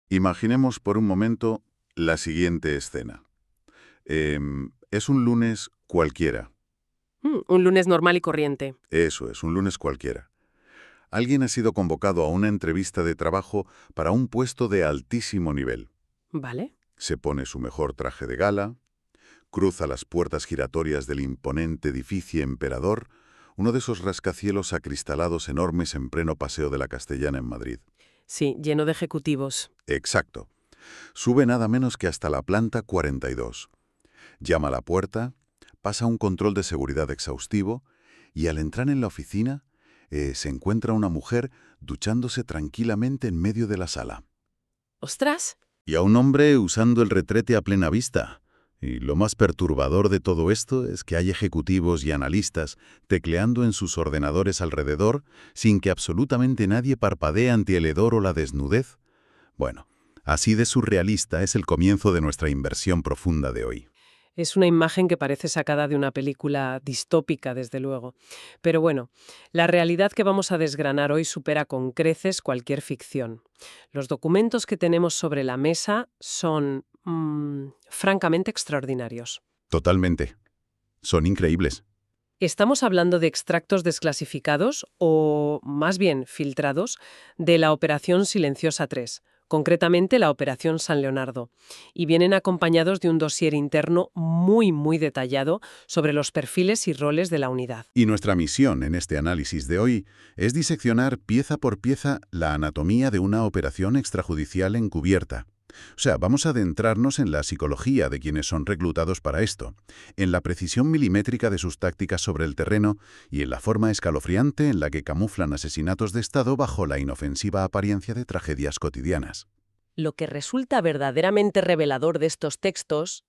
Imaginemos por un momento la siguiente escena. Es un lunes cualquiera. Un lunes normal y corriente. Eso es, un lunes cualquiera. Alguien ha sido convocado a una entrevista de trabajo para un puesto de altísimo nivel. ¿Vale? Se pone su mejor traje de gala, cruza las puertas giratorias del imponente edificio Emperador, uno de esos rascacielos acristalados enormes en pleno Paseo de la Castellana en Madrid. Sí, lleno de ejecutivos. Exacto. Sube nada menos que hasta la planta 42. Llama a la puerta, pasa un control de seguridad exhaustivo y al entrar en la oficina se encuentra una mujer duchándose tranquilamente en medio de la sala. ¡Ostras! Y a un hombre usando el retrete a plena vista. Y lo más perturbador de todo esto es que hay ejecutivos y analistas tecleando en sus ordenadores alrededor sin que absolutamente nadie parpadee ante el hedor o la desnudez. Bueno, así de surrealista es el comienzo de nuestra inversión profunda de hoy. Es una imagen que parece sacada de una película distópica, desde luego. Pero bueno, la realidad que vamos a desgranar hoy supera con creces cualquier ficción. Los documentos que tenemos sobre la mesa son, francamente extraordinarios. Totalmente. Son increíbles. Estamos hablando de extractos desclasificados o, más bien, filtrados de la Operación Silenciosa 3, concretamente la Operación San Leonardo, y vienen acompañados de un dossier interno muy detallado sobre los perfiles y roles de la unidad. Y nuestra misión en este análisis de hoy es diseccionar pieza por pieza la anatomía de una operación extrajudicial encubierta. O sea, vamos a adentrarnos en la psicología de quienes son reclutados para esto, en la precisión milimétrica de sus tácticas sobre el terreno y en la forma escalofriante en la que camuflan asesinatos de Estado bajo la inofensiva apariencia de tragedias cotidianas. Lo que resulta verdaderamente revelador de estos textos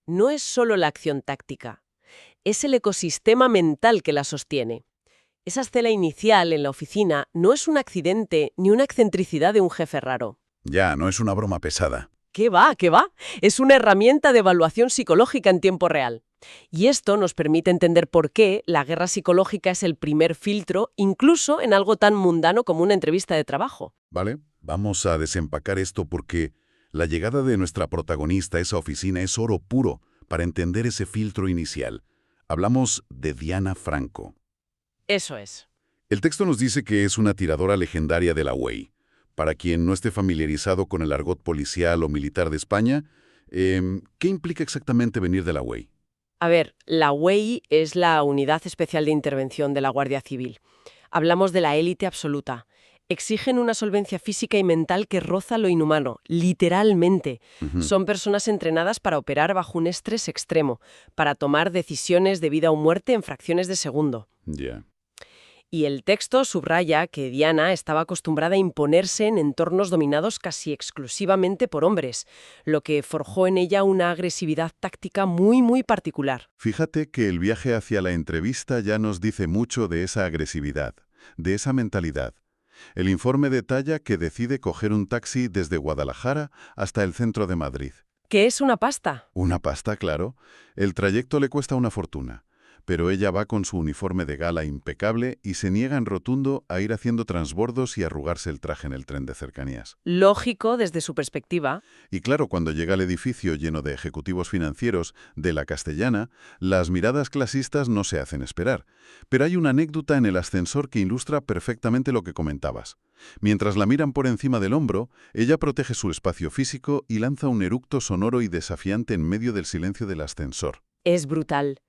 no es solo la acción táctica, es el ecosistema mental que la sostiene. Esa escena inicial en la oficina no es un accidente ni una excentricidad de un jefe raro. Ya, no es una broma pesada. ¿Qué va? ¿Qué va? Es una herramienta de evaluación psicológica en tiempo real. Y esto nos permite entender por qué la guerra psicológica es el primer filtro, incluso en algo tan mundano como una entrevista de trabajo. ¿Vale? Vamos a desempacar esto porque la llegada de nuestra protagonista a esa oficina es oro puro para entender ese filtro inicial. Hablamos de Diana Franco. Eso es. El texto nos dice que es una tiradora legendaria de la UEI. Para quien no esté familiarizado con el argot policial o militar de España, ¿qué implica exactamente venir de la UEI? A ver, la UEI es la Unidad Especial de Intervención de la Guardia Civil. Hablamos de la élite absoluta. Exigen una solvencia física y mental que roza lo inhumano, literalmente. Son personas entrenadas para operar bajo un estrés extremo, para tomar decisiones de vida o muerte en fracciones de segundo. Ya. Y el texto subraya que Diana estaba acostumbrada a imponerse en entornos dominados casi exclusivamente por hombres, lo que forjó en ella una agresividad táctica muy particular. Fíjate que el viaje hacia la entrevista ya nos dice mucho de esa agresividad, de esa mentalidad. El informe detalla que decide coger un taxi desde Guadalajara hasta el centro de Madrid. ¿Qué es una pasta? Una pasta, claro. El trayecto le cuesta una fortuna. Pero ella va con su uniforme de gala impecable y se niega en rotundo a ir haciendo transbordos y arrugarse el traje en el tren de cercanías. Lógico desde su perspectiva. Y claro, cuando llega al edificio lleno de ejecutivos financieros de la Castellana, las miradas clasistas no se hacen esperar. Pero hay una anécdota en el ascensor que ilustra perfectamente lo que comentabas. Mientras la miran por encima del hombro, ella protege su espacio físico y lanza un eructo sonoro y desafiante en medio del silencio del ascensor. Es brutal.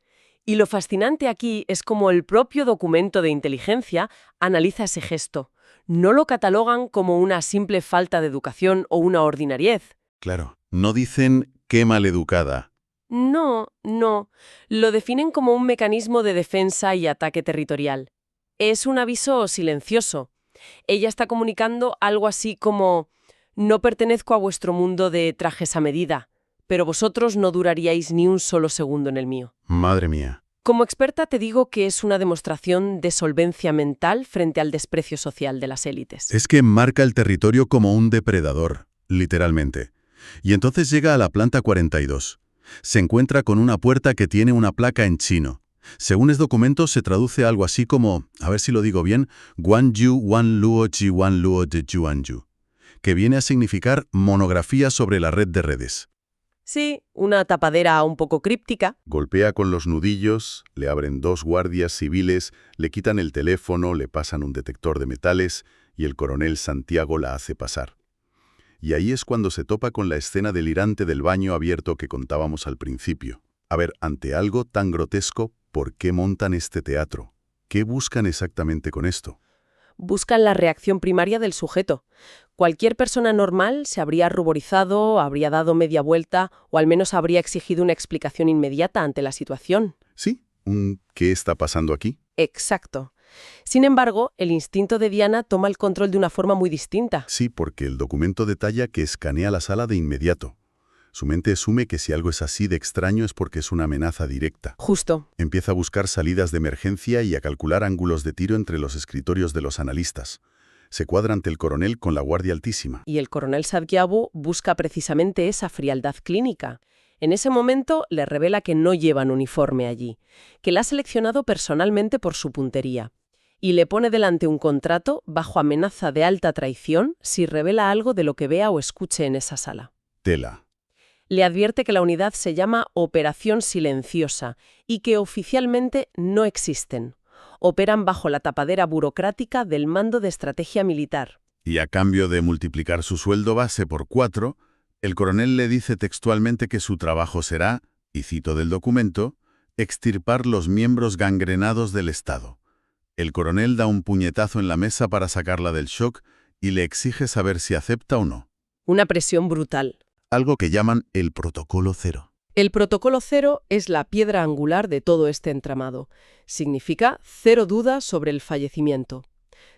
Y lo fascinante aquí es cómo el propio documento de inteligencia analiza ese gesto. No lo catalogan como una simple falta de educación o una ordinariez. Claro, no dicen qué maleducada. No. Lo definen como un mecanismo de defensa y ataque territorial. Es un aviso silencioso. Ella está comunicando algo así como: no pertenezco a vuestro mundo de trajes a medida, pero vosotros no duraríais ni un solo segundo en el mío. Madre mía. Como experta te digo que es una demostración de solvencia mental frente al desprecio social de las élites. Es que marca el territorio como un depredador, literalmente. Y entonces llega a la planta 42. Se encuentra con una puerta que tiene una placa en chino. Según el documento se traduce algo así como, a ver si lo digo bien, Guanyu Wan Luo Ji Wan Luo de Juanju, que viene a significar monografía sobre la red de redes. Sí, una tapadera un poco críptica. Golpea con los nudillos, le abren 2 guardias civiles, le quitan el teléfono, le pasan un detector de metales y el coronel Santiago la hace pasar. Y ahí es cuando se topa con la escena delirante del baño abierto que contábamos al principio. A ver, ante algo tan grotesco, ¿por qué montan este teatro? ¿Qué buscan exactamente con esto? Buscan la reacción primaria del sujeto. Cualquier persona normal se habría ruborizado, habría dado media vuelta o al menos habría exigido una explicación inmediata ante la situación. Sí, ¿qué está pasando aquí? Exacto. Sin embargo, el instinto de Diana toma el control de una forma muy distinta. Sí, porque el documento detalla que escanea la sala de inmediato. Su mente asume que si algo es así de extraño es porque es una amenaza directa. Justo. Empieza a buscar salidas de emergencia y a calcular ángulos de tiro entre los escritorios de los analistas. Se cuadra ante el coronel con la guardia altísima. Y el coronel Sadgiabu busca precisamente esa frialdad clínica. En ese momento le revela que no llevan uniforme allí, que la ha seleccionado personalmente por su puntería. Y le pone delante un contrato bajo amenaza de alta traición si revela algo de lo que vea o escuche en esa sala. Tela. Le advierte que la unidad se llama Operación Silenciosa y que oficialmente no existen. Operan bajo la tapadera burocrática del Mando de Estrategia Militar. Y a cambio de multiplicar su sueldo base por 4, el coronel le dice textualmente que su trabajo será, y cito del documento, extirpar los miembros gangrenados del Estado. El coronel da un puñetazo en la mesa para sacarla del shock y le exige saber si acepta o no. Una presión brutal. Algo que llaman el protocolo 0. El protocolo 0 es la piedra angular de todo este entramado. Significa 0 dudas sobre el fallecimiento.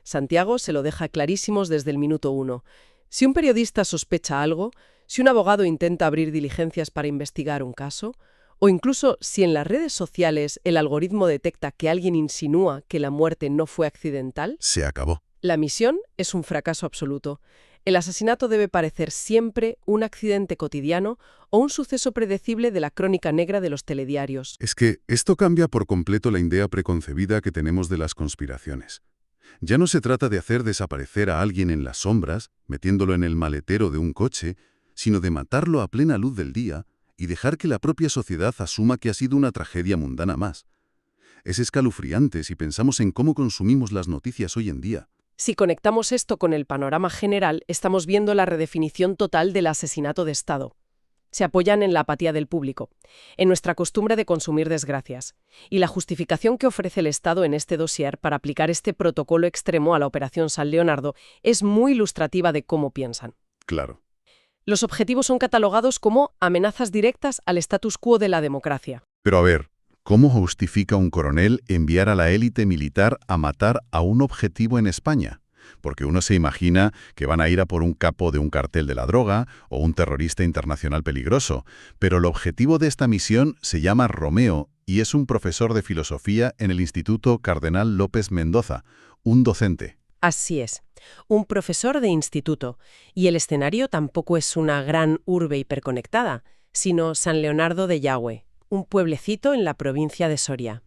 Santiago se lo deja clarísimos desde el minuto 1. Si un periodista sospecha algo, si un abogado intenta abrir diligencias para investigar un caso, o incluso si en las redes sociales el algoritmo detecta que alguien insinúa que la muerte no fue accidental, Se acabó. la misión es un fracaso absoluto. El asesinato debe parecer siempre un accidente cotidiano o un suceso predecible de la crónica negra de los telediarios. Es que esto cambia por completo la idea preconcebida que tenemos de las conspiraciones. Ya no se trata de hacer desaparecer a alguien en las sombras, metiéndolo en el maletero de un coche, sino de matarlo a plena luz del día y dejar que la propia sociedad asuma que ha sido una tragedia mundana más. Es escalofriante si pensamos en cómo consumimos las noticias hoy en día. Si conectamos esto con el panorama general, estamos viendo la redefinición total del asesinato de Estado. Se apoyan en la apatía del público, en nuestra costumbre de consumir desgracias, y la justificación que ofrece el Estado en este dossier para aplicar este protocolo extremo a la Operación San Leonardo es muy ilustrativa de cómo piensan. Claro. Los objetivos son catalogados como amenazas directas al status quo de la democracia. Pero a ver, ¿cómo justifica un coronel enviar a la élite militar a matar a un objetivo en España? Porque uno se imagina que van a ir a por un capo de un cartel de la droga o un terrorista internacional peligroso, pero el objetivo de esta misión se llama Romeo y es un profesor de filosofía en el Instituto Cardenal López Mendoza, un docente. Así es, un profesor de instituto. Y el escenario tampoco es una gran urbe hiperconectada, sino San Leonardo de Yagüe, un pueblecito en la provincia de Soria.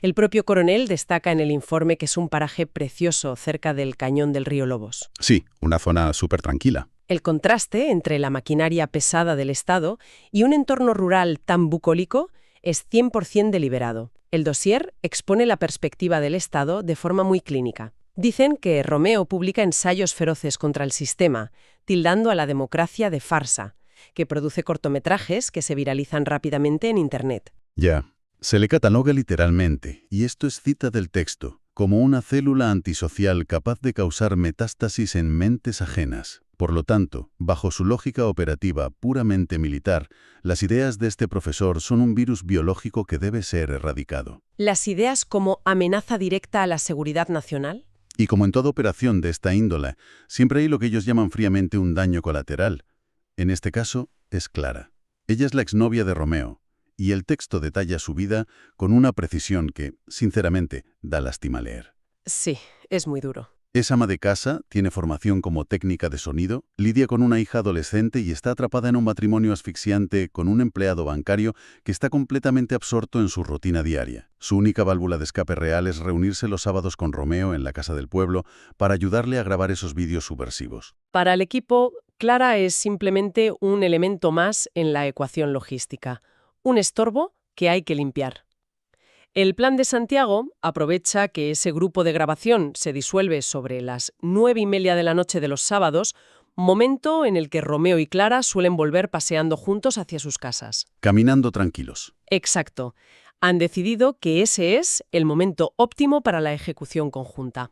El propio coronel destaca en el informe que es un paraje precioso cerca del cañón del río Lobos. Sí, una zona súper tranquila. El contraste entre la maquinaria pesada del Estado y un entorno rural tan bucólico es 100% deliberado. El dossier expone la perspectiva del Estado de forma muy clínica. Dicen que Romeo publica ensayos feroces contra el sistema, tildando a la democracia de farsa, que produce cortometrajes que se viralizan rápidamente en Internet. Ya. Se le cataloga literalmente, y esto es cita del texto, como una célula antisocial capaz de causar metástasis en mentes ajenas. Por lo tanto, bajo su lógica operativa puramente militar, las ideas de este profesor son un virus biológico que debe ser erradicado. ¿Las ideas como amenaza directa a la seguridad nacional? Y como en toda operación de esta índole, siempre hay lo que ellos llaman fríamente un daño colateral. En este caso, es Clara. Ella es la exnovia de Romeo. Y el texto detalla su vida con una precisión que, sinceramente, da lástima leer. Sí, es muy duro. Es ama de casa, tiene formación como técnica de sonido, lidia con una hija adolescente y está atrapada en un matrimonio asfixiante con un empleado bancario que está completamente absorto en su rutina diaria. Su única válvula de escape real es reunirse los sábados con Romeo en la casa del pueblo para ayudarle a grabar esos vídeos subversivos. Para el equipo, Clara es simplemente un elemento más en la ecuación logística, un estorbo que hay que limpiar. El plan de Santiago aprovecha que ese grupo de grabación se disuelve sobre las 9:30 de la noche de los sábados, momento en el que Romeo y Clara suelen volver paseando juntos hacia sus casas. Caminando tranquilos. Exacto. Han decidido que ese es el momento óptimo para la ejecución conjunta.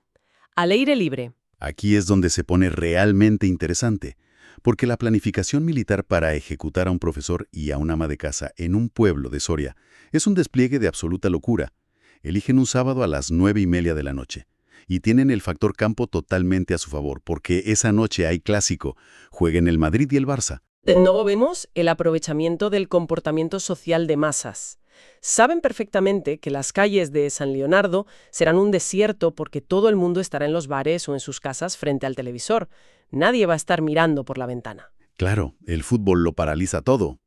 Al aire libre. Aquí es donde se pone realmente interesante, porque la planificación militar para ejecutar a un profesor y a una ama de casa en un pueblo de Soria es un despliegue de absoluta locura. Eligen un sábado a las 9:30 de la noche y tienen el factor campo totalmente a su favor, porque esa noche hay clásico, jueguen el Madrid y el Barça. De nuevo vemos el aprovechamiento del comportamiento social de masas. Saben perfectamente que las calles de San Leonardo serán un desierto porque todo el mundo estará en los bares o en sus casas frente al televisor. Nadie va a estar mirando por la ventana. Claro, el fútbol lo paraliza todo.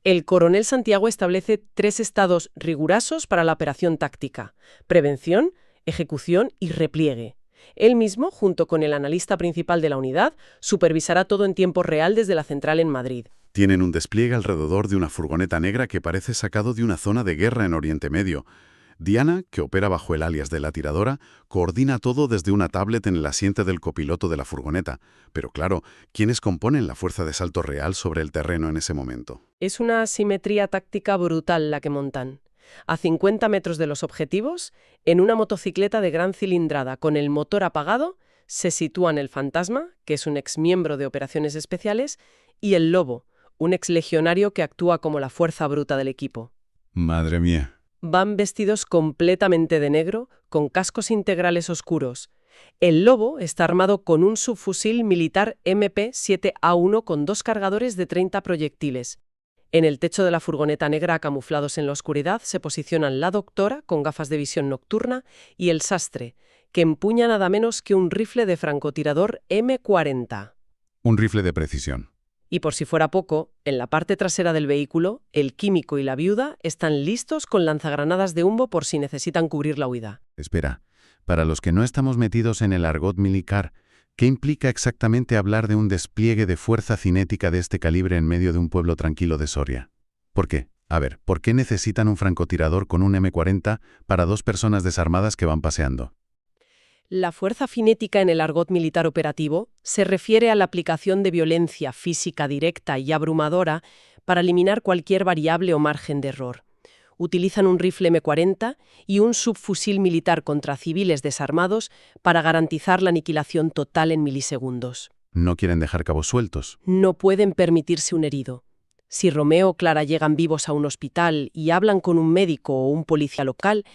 El coronel Santiago establece 3 estados rigurosos para la operación táctica: prevención, ejecución y repliegue. Él mismo, junto con el analista principal de la unidad, supervisará todo en tiempo real desde la central en Madrid. Tienen un despliegue alrededor de una furgoneta negra que parece sacado de una zona de guerra en Oriente Medio. Diana, que opera bajo el alias de la tiradora, coordina todo desde una tablet en el asiento del copiloto de la furgoneta. Pero claro, ¿quiénes componen la fuerza de salto real sobre el terreno en ese momento? Es una asimetría táctica brutal la que montan. A 50 metros de los objetivos, en una motocicleta de gran cilindrada con el motor apagado, se sitúan el Fantasma, que es un exmiembro de operaciones especiales, y el Lobo, un exlegionario que actúa como la fuerza bruta del equipo. Madre mía. Van vestidos completamente de negro, con cascos integrales oscuros. El Lobo está armado con un subfusil militar MP-7A1 con 2 cargadores de 30 proyectiles. En el techo de la furgoneta negra, camuflados en la oscuridad, se posicionan la doctora, con gafas de visión nocturna, y el sastre, que empuña nada menos que un rifle de francotirador M40. Un rifle de precisión. Y por si fuera poco, en la parte trasera del vehículo, el químico y la viuda están listos con lanzagranadas de humo por si necesitan cubrir la huida. Espera, para los que no estamos metidos en el argot militar, ¿qué implica exactamente hablar de un despliegue de fuerza cinética de este calibre en medio de un pueblo tranquilo de Soria? ¿Por qué? A ver, ¿por qué necesitan un francotirador con un M40 para 2 personas desarmadas que van paseando? La fuerza cinética en el argot militar operativo se refiere a la aplicación de violencia física directa y abrumadora para eliminar cualquier variable o margen de error. Utilizan un rifle M40 y un subfusil militar contra civiles desarmados para garantizar la aniquilación total en milisegundos. No quieren dejar cabos sueltos. No pueden permitirse un herido. Si Romeo o Clara llegan vivos a un hospital y hablan con un médico o un policía local,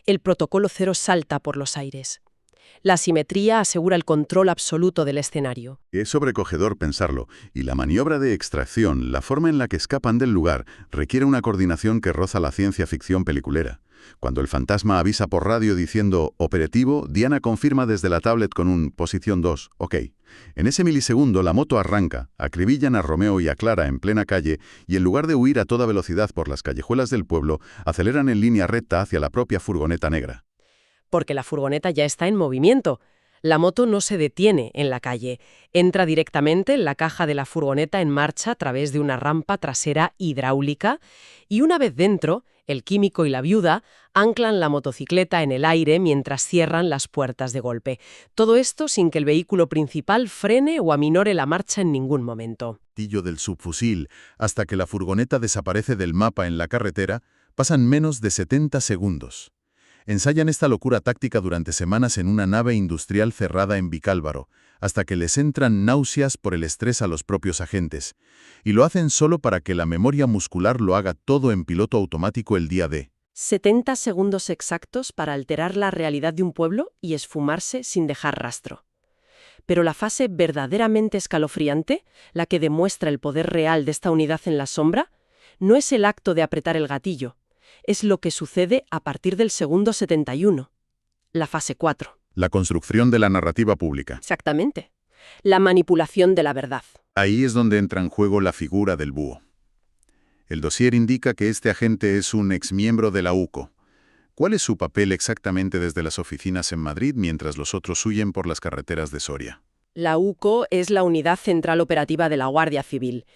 el protocolo cero salta por los aires. La simetría asegura el control absoluto del escenario. Es sobrecogedor pensarlo, y la maniobra de extracción, la forma en la que escapan del lugar, requiere una coordinación que roza la ciencia ficción peliculera. Cuando el Fantasma avisa por radio diciendo «operativo», Diana confirma desde la tablet con un «posición 2», «ok». En ese milisegundo la moto arranca, acribillan a Romeo y a Clara en plena calle y en lugar de huir a toda velocidad por las callejuelas del pueblo, aceleran en línea recta hacia la propia furgoneta negra. Porque la furgoneta ya está en movimiento. La moto no se detiene en la calle. Entra directamente en la caja de la furgoneta en marcha a través de una rampa trasera hidráulica y una vez dentro, el químico y la viuda anclan la motocicleta en el aire mientras cierran las puertas de golpe. Todo esto sin que el vehículo principal frene o aminore la marcha en ningún momento. Del subfusil hasta que la furgoneta desaparece del mapa en la carretera, pasan menos de 70 segundos. Ensayan esta locura táctica durante semanas en una nave industrial cerrada en Vicálvaro, hasta que les entran náuseas por el estrés a los propios agentes. Y lo hacen solo para que la memoria muscular lo haga todo en piloto automático el día de. 70 segundos exactos para alterar la realidad de un pueblo y esfumarse sin dejar rastro. Pero la fase verdaderamente escalofriante, la que demuestra el poder real de esta unidad en la sombra, no es el acto de apretar el gatillo. Es lo que sucede a partir del segundo 71, la fase 4. La construcción de la narrativa pública. Exactamente. La manipulación de la verdad. Ahí es donde entra en juego la figura del búho. El dossier indica que este agente es un exmiembro de la UCO. ¿Cuál es su papel exactamente desde las oficinas en Madrid mientras los otros huyen por las carreteras de Soria? La UCO es la Unidad Central Operativa de la Guardia Civil.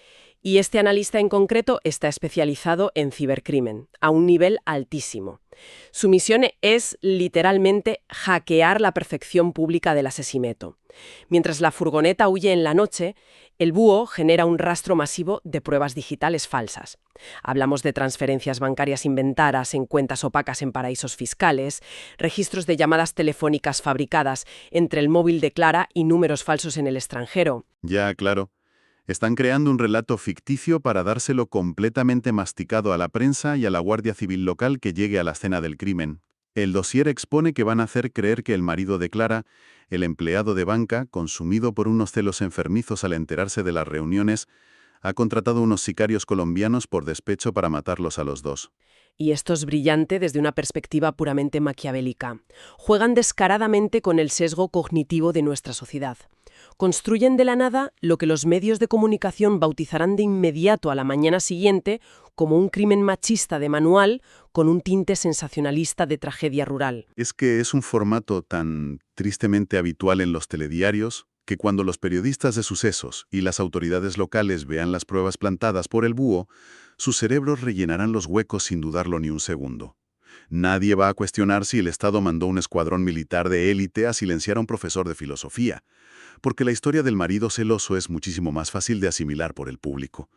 Y este analista en concreto está especializado en cibercrimen, a un nivel altísimo. Su misión es literalmente hackear la percepción pública del asesinato. Mientras la furgoneta huye en la noche, el búho genera un rastro masivo de pruebas digitales falsas. Hablamos de transferencias bancarias inventadas en cuentas opacas en paraísos fiscales, registros de llamadas telefónicas fabricadas entre el móvil de Clara y números falsos en el extranjero. Ya, claro. Están creando un relato ficticio para dárselo completamente masticado a la prensa y a la Guardia Civil local que llegue a la escena del crimen. El dossier expone que van a hacer creer que el marido de Clara, el empleado de banca, consumido por unos celos enfermizos al enterarse de las reuniones, ha contratado unos sicarios colombianos por despecho para matarlos a los dos. Y esto es brillante desde una perspectiva puramente maquiavélica. Juegan descaradamente con el sesgo cognitivo de nuestra sociedad. Construyen de la nada lo que los medios de comunicación bautizarán de inmediato a la mañana siguiente como un crimen machista de manual con un tinte sensacionalista de tragedia rural. Es que es un formato tan tristemente habitual en los telediarios que cuando los periodistas de sucesos y las autoridades locales vean las pruebas plantadas por el búho, sus cerebros rellenarán los huecos sin dudarlo ni un segundo. Nadie va a cuestionar si el Estado mandó un escuadrón militar de élite a silenciar a un profesor de filosofía, porque la historia del marido celoso es muchísimo más fácil de asimilar por el público.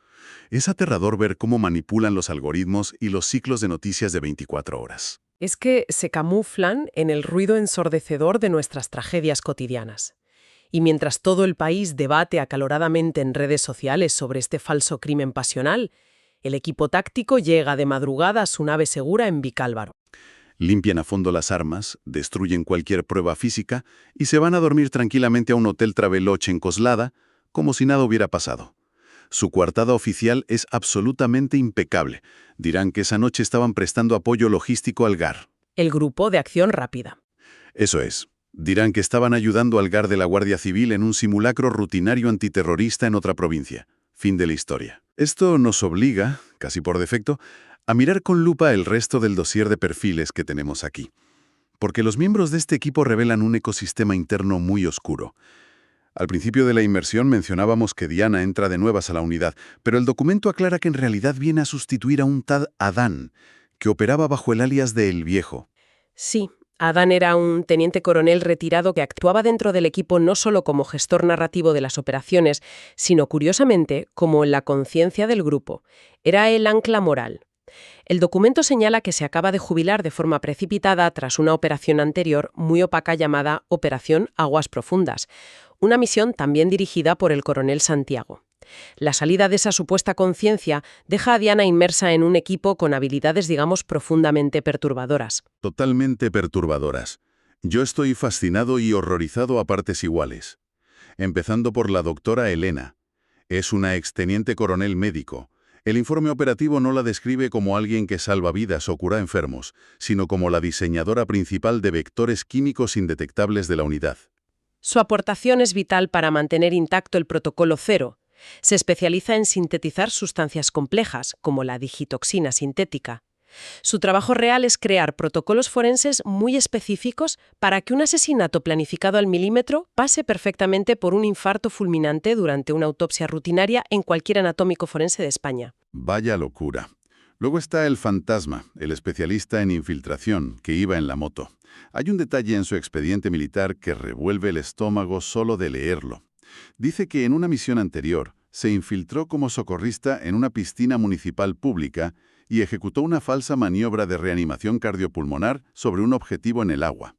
Es aterrador ver cómo manipulan los algoritmos y los ciclos de noticias de 24 horas. Es que se camuflan en el ruido ensordecedor de nuestras tragedias cotidianas. Y mientras todo el país debate acaloradamente en redes sociales sobre este falso crimen pasional, el equipo táctico llega de madrugada a su nave segura en Vicálvaro. Limpian a fondo las armas, destruyen cualquier prueba física y se van a dormir tranquilamente a un hotel Traveloche en Coslada, como si nada hubiera pasado. Su coartada oficial es absolutamente impecable. Dirán que esa noche estaban prestando apoyo logístico al GAR. El Grupo de Acción Rápida. Eso es. Dirán que estaban ayudando al GAR de la Guardia Civil en un simulacro rutinario antiterrorista en otra provincia. Fin de la historia. Esto nos obliga, casi por defecto, a mirar con lupa el resto del dossier de perfiles que tenemos aquí. Porque los miembros de este equipo revelan un ecosistema interno muy oscuro. Al principio de la inmersión mencionábamos que Diana entra de nuevas a la unidad, pero el documento aclara que en realidad viene a sustituir a un tal Adán, que operaba bajo el alias de El Viejo. Sí, Adán era un teniente coronel retirado que actuaba dentro del equipo no solo como gestor narrativo de las operaciones, sino curiosamente como en la conciencia del grupo. Era el ancla moral. El documento señala que se acaba de jubilar de forma precipitada tras una operación anterior muy opaca llamada Operación Aguas Profundas, una misión también dirigida por el coronel Santiago. La salida de esa supuesta conciencia deja a Diana inmersa en un equipo con habilidades, digamos, profundamente perturbadoras. Totalmente perturbadoras. Yo estoy fascinado y horrorizado a partes iguales. Empezando por la doctora Elena. Es una exteniente coronel médico. El informe operativo no la describe como alguien que salva vidas o cura enfermos, sino como la diseñadora principal de vectores químicos indetectables de la unidad. Su aportación es vital para mantener intacto el protocolo cero. Se especializa en sintetizar sustancias complejas, como la digitoxina sintética. Su trabajo real es crear protocolos forenses muy específicos para que un asesinato planificado al milímetro pase perfectamente por un infarto fulminante durante una autopsia rutinaria en cualquier anatómico forense de España. Vaya locura. Luego está el fantasma, el especialista en infiltración, que iba en la moto. Hay un detalle en su expediente militar que revuelve el estómago solo de leerlo. Dice que en una misión anterior se infiltró como socorrista en una piscina municipal pública y ejecutó una falsa maniobra de reanimación cardiopulmonar sobre un objetivo en el agua.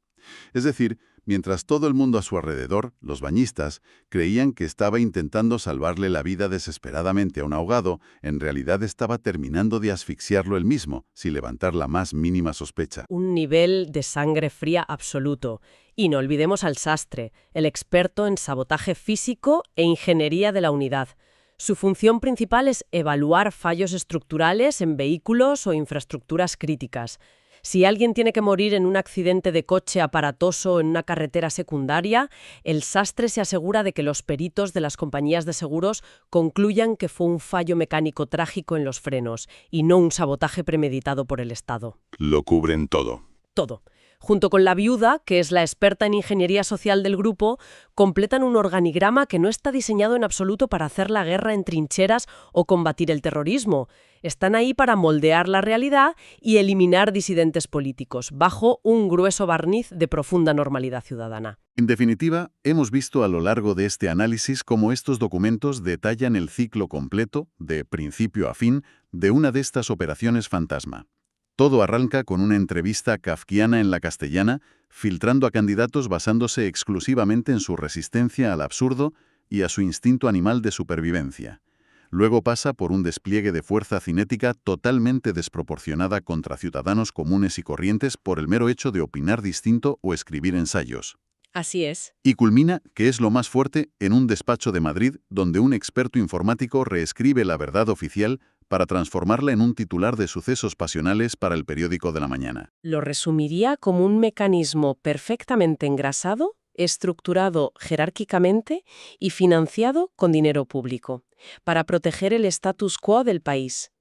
Es decir, mientras todo el mundo a su alrededor, los bañistas, creían que estaba intentando salvarle la vida desesperadamente a un ahogado, en realidad estaba terminando de asfixiarlo él mismo, sin levantar la más mínima sospecha. Un nivel de sangre fría absoluto. Y no olvidemos al sastre, el experto en sabotaje físico e ingeniería de la unidad. Su función principal es evaluar fallos estructurales en vehículos o infraestructuras críticas. Si alguien tiene que morir en un accidente de coche aparatoso en una carretera secundaria, el sastre se asegura de que los peritos de las compañías de seguros concluyan que fue un fallo mecánico trágico en los frenos y no un sabotaje premeditado por el Estado. Lo cubren todo. Todo. Junto con la viuda, que es la experta en ingeniería social del grupo, completan un organigrama que no está diseñado en absoluto para hacer la guerra en trincheras o combatir el terrorismo. Están ahí para moldear la realidad y eliminar disidentes políticos, bajo un grueso barniz de profunda normalidad ciudadana. En definitiva, hemos visto a lo largo de este análisis cómo estos documentos detallan el ciclo completo, de principio a fin, de una de estas operaciones fantasma. Todo arranca con una entrevista kafkiana en La Castellana, filtrando a candidatos basándose exclusivamente en su resistencia al absurdo y a su instinto animal de supervivencia. Luego pasa por un despliegue de fuerza cinética totalmente desproporcionada contra ciudadanos comunes y corrientes por el mero hecho de opinar distinto o escribir ensayos. Así es. Y culmina, que es lo más fuerte, en un despacho de Madrid donde un experto informático reescribe la verdad oficial para transformarla en un titular de sucesos pasionales para el periódico de la mañana. Lo resumiría como un mecanismo perfectamente engrasado, estructurado jerárquicamente y financiado con dinero público, para proteger el status quo del país.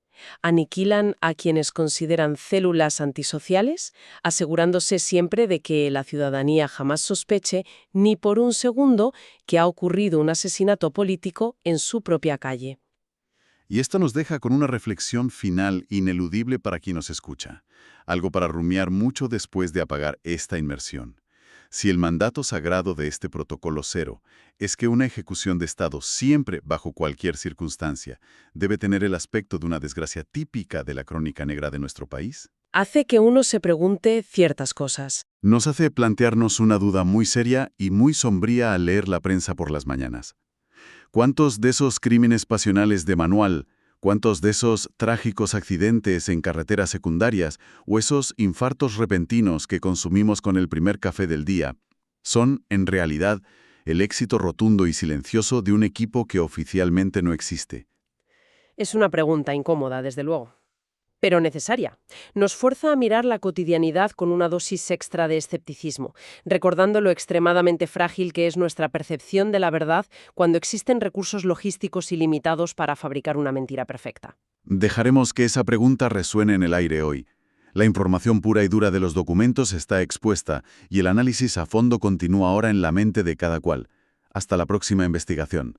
Aniquilan a quienes consideran células antisociales, asegurándose siempre de que la ciudadanía jamás sospeche ni por un segundo que ha ocurrido un asesinato político en su propia calle. Y esto nos deja con una reflexión final ineludible para quien nos escucha, algo para rumiar mucho después de apagar esta inmersión. Si el mandato sagrado de este protocolo cero es que una ejecución de Estado siempre, bajo cualquier circunstancia, debe tener el aspecto de una desgracia típica de la crónica negra de nuestro país, Hace que uno se pregunte ciertas cosas. nos hace plantearnos una duda muy seria y muy sombría al leer la prensa por las mañanas. ¿Cuántos de esos crímenes pasionales de manual, cuántos de esos trágicos accidentes en carreteras secundarias o esos infartos repentinos que consumimos con el primer café del día son, en realidad, el éxito rotundo y silencioso de un equipo que oficialmente no existe? Es una pregunta incómoda, desde luego, pero necesaria. Nos fuerza a mirar la cotidianidad con una dosis extra de escepticismo, recordando lo extremadamente frágil que es nuestra percepción de la verdad cuando existen recursos logísticos ilimitados para fabricar una mentira perfecta. Dejaremos que esa pregunta resuene en el aire hoy. La información pura y dura de los documentos está expuesta y el análisis a fondo continúa ahora en la mente de cada cual. Hasta la próxima investigación.